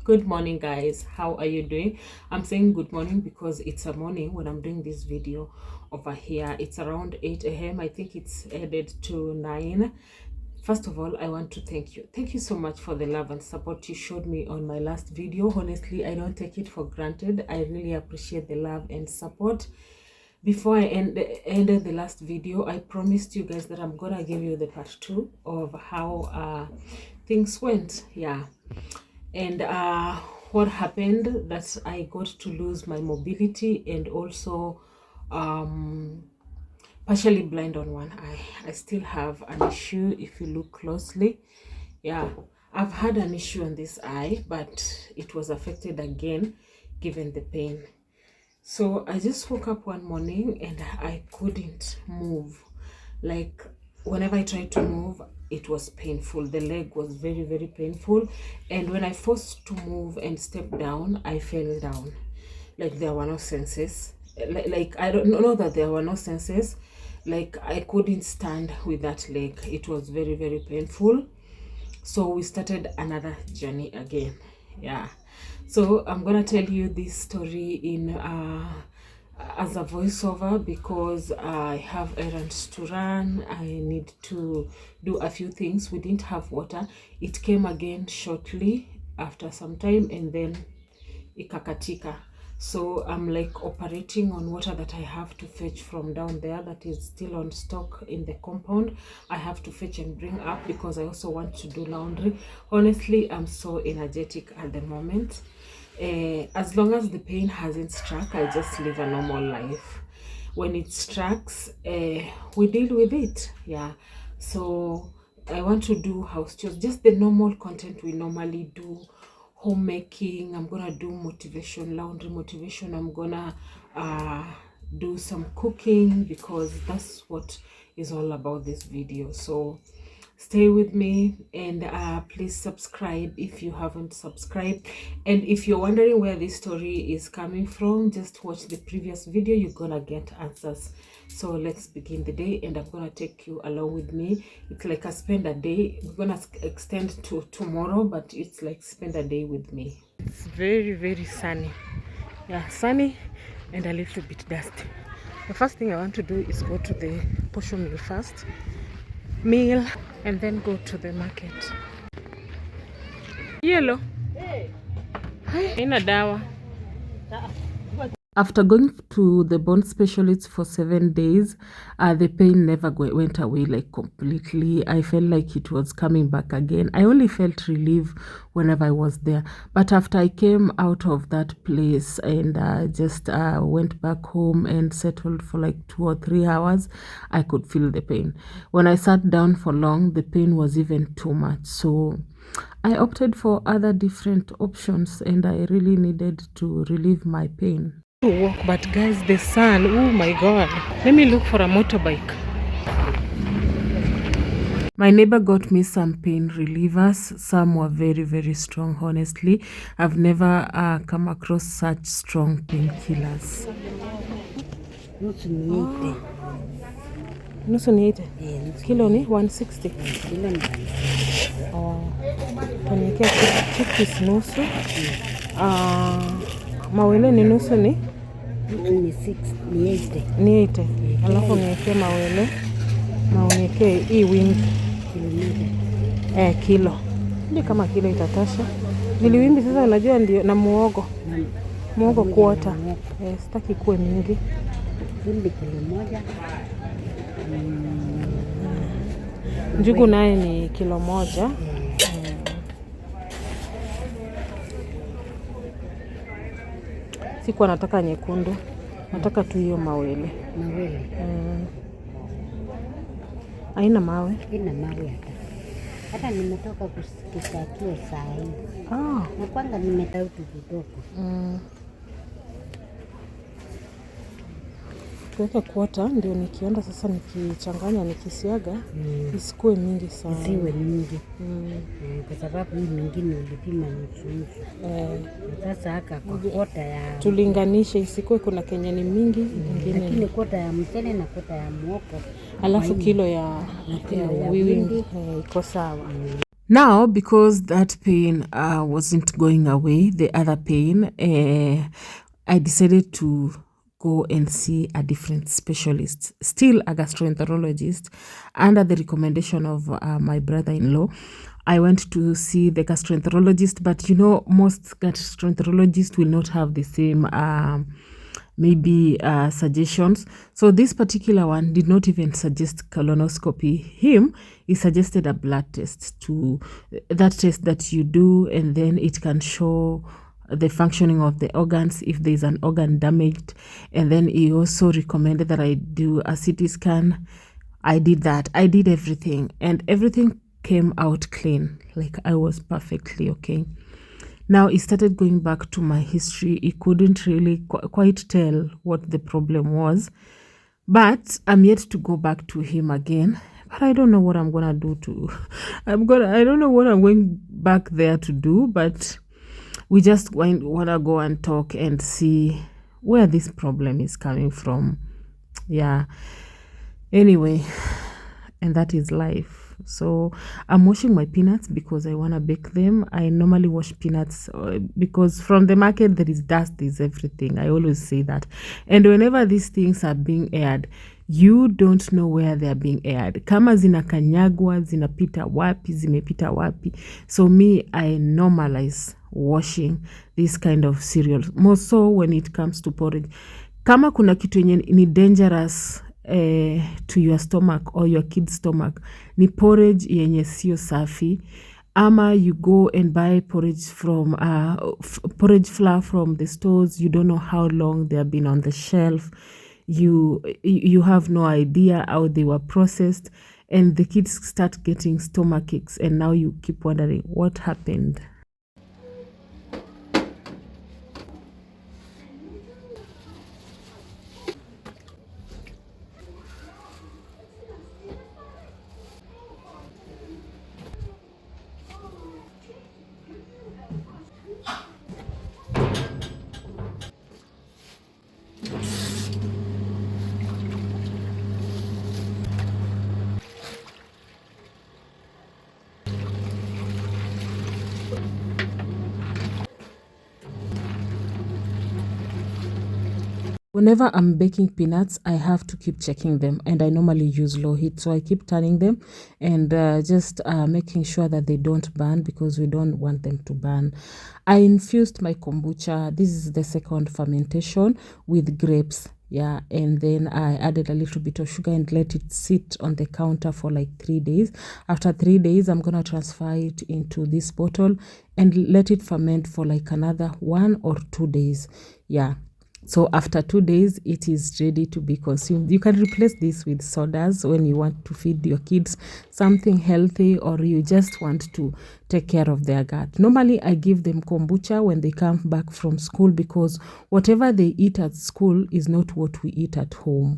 Good morning, guys. How are you doing? I'm saying good morning because it's a morning when I'm doing this video over here. It's around 8 a.m. I think it's headed to 9. First of all, I want to thank you. Thank you so much for the love and support you showed me on my last video. Honestly, I don't take it for granted. I really appreciate the love and support. Before I ended the last video, I promised you guys that I'm gonna give you the part 2 of how things went. Yeah. And what happened, that I got to lose my mobility and also partially blind on one eye. I still have an issue if you look closely. Yeah, I've had an issue on this eye, but it was affected again given the pain. So I just woke up one morning and I couldn't move. Like whenever I tried to move, it was painful. The leg was very, very painful. And when I forced to move and step down, I fell down. Like there were no senses. Like I don't know that there were no senses. Like I couldn't stand with that leg. It was very, very painful. So we started another journey again. Yeah. So I'm gonna tell you this story in as a voiceover because I have errands to run. I need to do a few things. We didn't have water. It came again shortly after some time and then ikakatika. So I'm like operating on water that I have to fetch from down there that is still on stock in the compound. I have to fetch and bring up because I also want to do laundry. Honestly, I'm so energetic at the moment. As long as the pain hasn't struck, I just live a normal life. When it strikes, we deal with it. Yeah. So I want to do house chores, just the normal content we normally do. Homemaking, I'm gonna do motivation, laundry motivation. I'm gonna do some cooking because that's what is all about this video. So stay with me and please subscribe if you haven't subscribed. And if you're wondering where this story is coming from, just watch the previous video. You're gonna get answers. So let's begin the day and I'm gonna take you along with me. It's like a spend a day. We're gonna extend to tomorrow, but it's like spend a day with me. It's very, very sunny. Yeah, sunny and a little bit dusty. The first thing I want to do is go to the posho mill first. Meal and then go to the market. Yellow. Hi, ina dawa. After going to the bone specialist for 7 days, the pain never went away like completely. I felt like it was coming back again. I only felt relief whenever I was there. But after I came out of that place and just went back home and settled for like 2 or 3 hours, I could feel the pain. When I sat down for long, the pain was even too much. So I opted for other different options and I really needed to relieve my pain. To walk, but guys, the sun, oh my god. Let me look for a motorbike. My neighbor got me some pain relievers. Some were very, very strong. Honestly, I've never come across such strong painkillers. Nusu ni 80. Kilo ni 160. Tanikia chipis nusu. Mawele ni nusu ni? Ni 6, ni 80. Ni 80. Alafu niwekee mawele na uniwekee hii wimbi kilo. Ndio kama kilo itatosha. Vile wimbi sasa unajua ndio na muogo. Muogo kuota. Sitaki kuwe mingi. Wimbi kilo moja. Njugu naye ni kilo moja. Sikuwa nataka nyekundu. Nataka tu hiyo mawele. Mawele. Haina mawe? Haina mawe hata. Hata nimetoka kusakiwa saa hii. Na kwanza nimetautu kidogo. Tuweke kuota ndio nikienda sasa nikichanganya nikisiaga isikuwe mingi sana. Isiwe mingi. Kwa sababu hii mingine ulipima nusu. Sasa haka kwa kuota ya tulinganishe isikuwe kuna kenye ni mingi nyingine. Lakini kuota ya mchele na kuota ya muogo. Alafu kilo ya wimbi iko sawa. Now, because that pain wasn't going away, the other pain, I decided to go and see a different specialist, still a gastroenterologist, under the recommendation of my brother-in-law. I went to see the gastroenterologist, but most gastroenterologists will not have the same maybe suggestions. So this particular one did not even suggest colonoscopy. He suggested a blood test, to that test that you do, and then it can show the functioning of the organs if there's an organ damaged. And then he also recommended that I do a CT scan. I did that. I did everything, and everything came out clean. Like, I was perfectly okay. Now he started going back to my history. He couldn't really quite tell what the problem was, but I'm yet to go back to him again. But I don't know what I'm gonna do to. I don't know what I'm going back there to do. But we just wanna go and talk and see where this problem is coming from. Yeah. Anyway, and that is life. So I'm washing my peanuts because I want to bake them. I normally wash peanuts because from the market there is dust, there's everything. I always say that. And whenever these things are being aired, you don't know where they are being aired. Kama zinakanyagwa, zinapita wapi, zimepita wapi. So me, I normalize washing this kind of cereals. More so when it comes to porridge. Kama kuna kitu yenye ni dangerous to your stomach or your kid's stomach, ni porridge yenye sio safi, ama you go and buy porridge from porridge flour from the stores. You don't know how long they have been on the shelf. You have no idea how they were processed, and the kids start getting stomach aches, and now you keep wondering what happened. Whenever I'm baking peanuts, I have to keep checking them, and I normally use low heat. So I keep turning them and just making sure that they don't burn, because we don't want them to burn. I infused my kombucha. This is the second fermentation with grapes. Yeah, and then I added a little bit of sugar and let it sit on the counter for like 3 days. After 3 days, I'm going to transfer it into this bottle and let it ferment for like another 1 or 2 days. Yeah. So after 2 days, it is ready to be consumed. You can replace this with sodas when you want to feed your kids something healthy, or you just want to take care of their gut. Normally, I give them kombucha when they come back from school, because whatever they eat at school is not what we eat at home.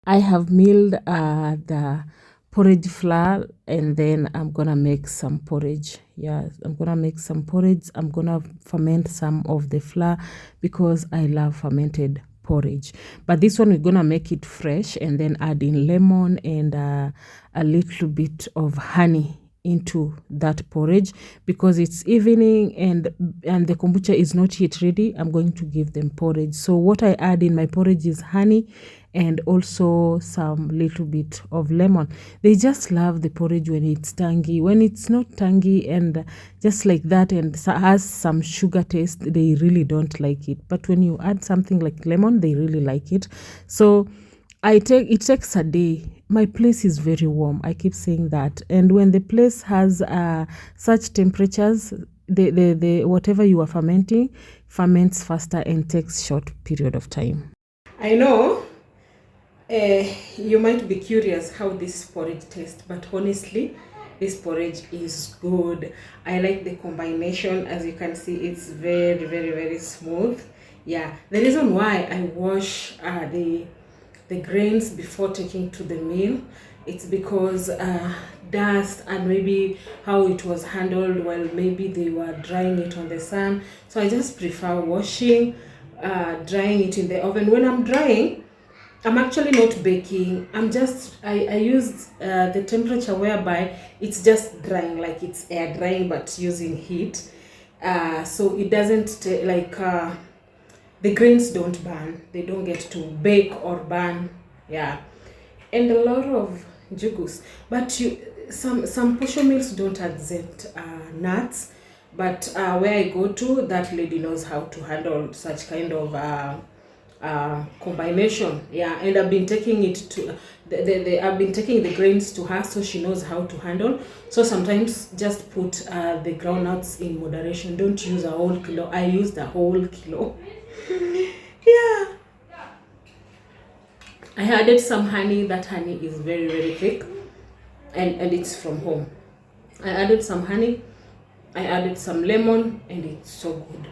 I have milled the porridge flour, and then I'm gonna make some porridge. Yeah, I'm gonna make some porridge. I'm gonna ferment some of the flour because I love fermented porridge. But this one we're gonna make it fresh and then add in lemon and a little bit of honey into that porridge because it's evening and the kombucha is not yet ready. I'm going to give them porridge. So what I add in my porridge is honey and also some little bit of lemon. They just love the porridge when it's tangy. When it's not tangy and just like that and has some sugar taste, they really don't like it. But when you add something like lemon, they really like it. So it takes a day. My place is very warm. I keep saying that. And when the place has such temperatures, the whatever you are fermenting ferments faster and takes short period of time. I know you might be curious how this porridge tastes, but honestly, this porridge is good. I like the combination. As you can see, it's very, very, very smooth. Yeah, the reason why I wash the grains before taking to the mill, it's because dust and maybe how it was handled while maybe they were drying it on the sun. So I just prefer washing, drying it in the oven. When I'm drying, I'm actually not baking. I used the temperature whereby it's just drying, like it's air drying but using heat. So it doesn't the grains don't burn. They don't get to bake or burn. Yeah. And a lot of jugus. But some posho mills don't accept nuts. But where I go to, that lady knows how to handle such kind of combination. Yeah, and I've been taking it to I've been taking the grains to her, so she knows how to handle. So sometimes just put the groundnuts in moderation. Don't use a whole kilo. I used a whole kilo. Yeah, I added some honey. That honey is very, very thick, and it's from home. I added some honey, I added some lemon, and it's so good.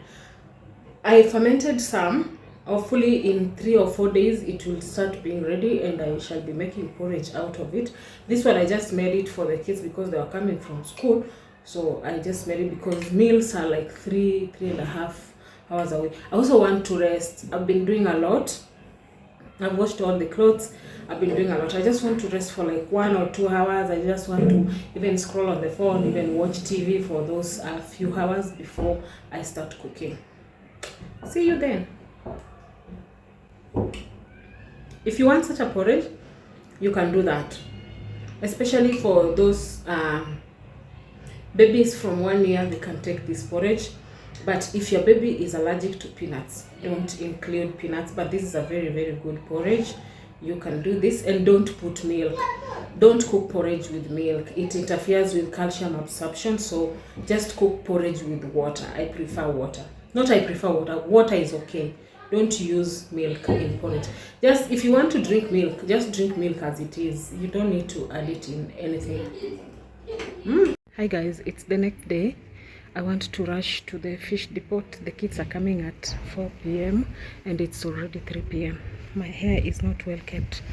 I fermented some. Hopefully in 3 or 4 days it will start being ready and I shall be making porridge out of it. This one I just made it for the kids because they were coming from school. So I just made it because meals are like 3.5 hours away. I also want to rest. I've been doing a lot. I've washed all the clothes. I've been doing a lot. I just want to rest for like 1 or 2 hours. I just want to even scroll on the phone, even watch TV for those few hours before I start cooking. See you then. If you want such a porridge, you can do that. Especially for those babies from 1 year, they can take this porridge. But if your baby is allergic to peanuts, don't include peanuts. But this is a very, very good porridge. You can do this and don't put milk. Don't cook porridge with milk. It interferes with calcium absorption. So just cook porridge with water. I prefer water. Not I prefer water. Water is okay. Don't use milk in porridge. Just if you want to drink milk, just drink milk as it is. You don't need to add it in anything. Hi guys, it's the next day. I want to rush to the fish depot. The kids are coming at 4 p.m. and it's already 3 p.m. My hair is not well kept,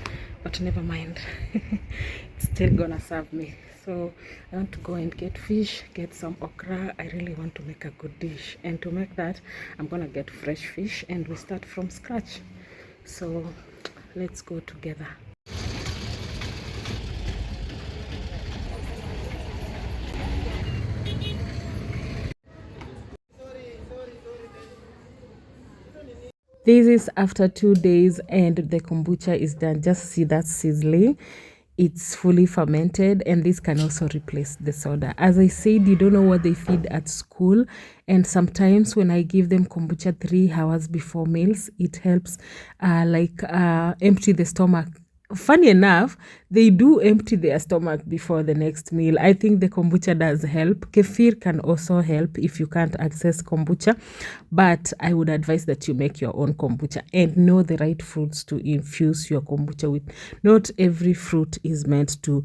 but never mind. It's still gonna serve me. So I want to go and get fish, get some okra. I really want to make a good dish. And to make that, I'm gonna get fresh fish and we start from scratch. So let's go together. This is after 2 days and the kombucha is done. Just see that sizzling. It's fully fermented and this can also replace the soda. As I said, you don't know what they feed at school, and sometimes when I give them kombucha 3 hours before meals, it helps empty the stomach. Funny enough, they do empty their stomach before the next meal. I think the kombucha does help. Kefir can also help if you can't access kombucha, but I would advise that you make your own kombucha and know the right fruits to infuse your kombucha with. Not every fruit is meant to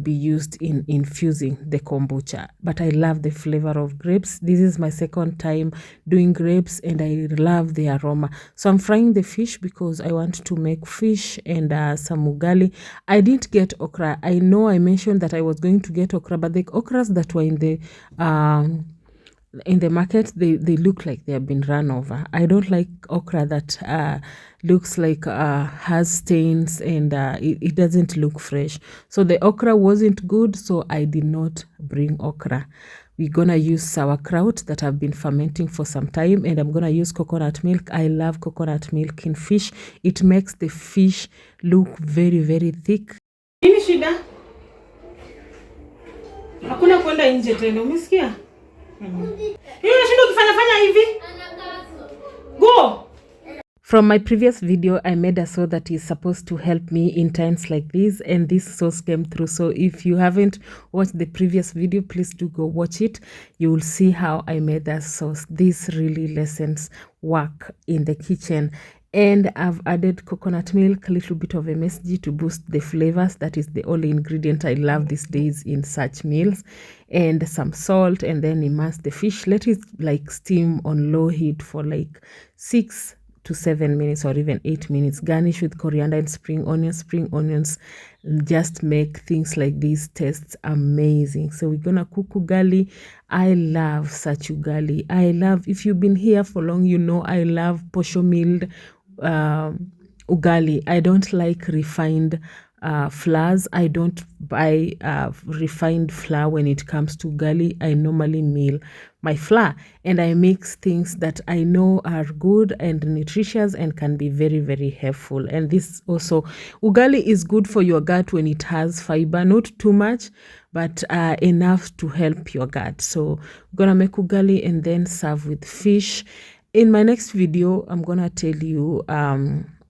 be used in infusing the kombucha. But I love the flavor of grapes. This is my second time doing grapes and I love the aroma. So I'm frying the fish because I want to make fish and some ugali. I didn't get okra. I know I mentioned that I was going to get okra, but the okras that were in the market, they look like they have been run over. I don't like okra that looks like has stains and it doesn't look fresh. So the okra wasn't good, so I did not bring okra. We're gonna use sauerkraut that have been fermenting for some time, and I'm gonna use coconut milk. I love coconut milk in fish. It makes the fish look very, very thick. Nini shida? Hakuna kwenda nje tena, umesikia? Go! From my previous video, I made a sauce that is supposed to help me in times like this, and this sauce came through. So if you haven't watched the previous video, please do go watch it. You will see how I made that sauce. This really lessens work in the kitchen. And I've added coconut milk, a little bit of MSG to boost the flavors. That is the only ingredient I love these days in such meals. And some salt, and then immerse the fish. Let it like steam on low heat for like 6 to 7 minutes or even 8 minutes. Garnish with coriander and spring onions. Spring onions just make things like this taste amazing. So we're gonna cook ugali. I love such ugali. I love, if you've been here for long, you know I love posho milled ugali. I don't like refined flours. I don't buy refined flour when it comes to ugali. I normally mill my flour and I mix things that I know are good and nutritious and can be very, very helpful. And this also, ugali is good for your gut when it has fiber, not too much, but enough to help your gut. So I'm gonna make ugali and then serve with fish. In my next video, I'm gonna tell you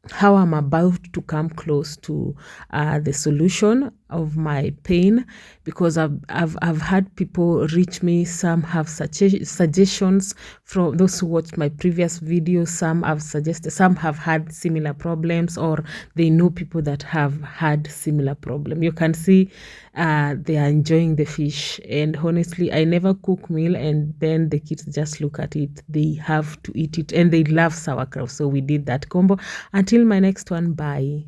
how I'm about to come close to the solution of my pain, because I've had people reach me. Some have suggestions from those who watched my previous videos. Some have suggested, some have had similar problems, or they know people that have had similar problem. You can see they are enjoying the fish, and honestly, I never cook meal and then the kids just look at it. They have to eat it and they love sauerkraut. So we did that combo. Until my next one, bye.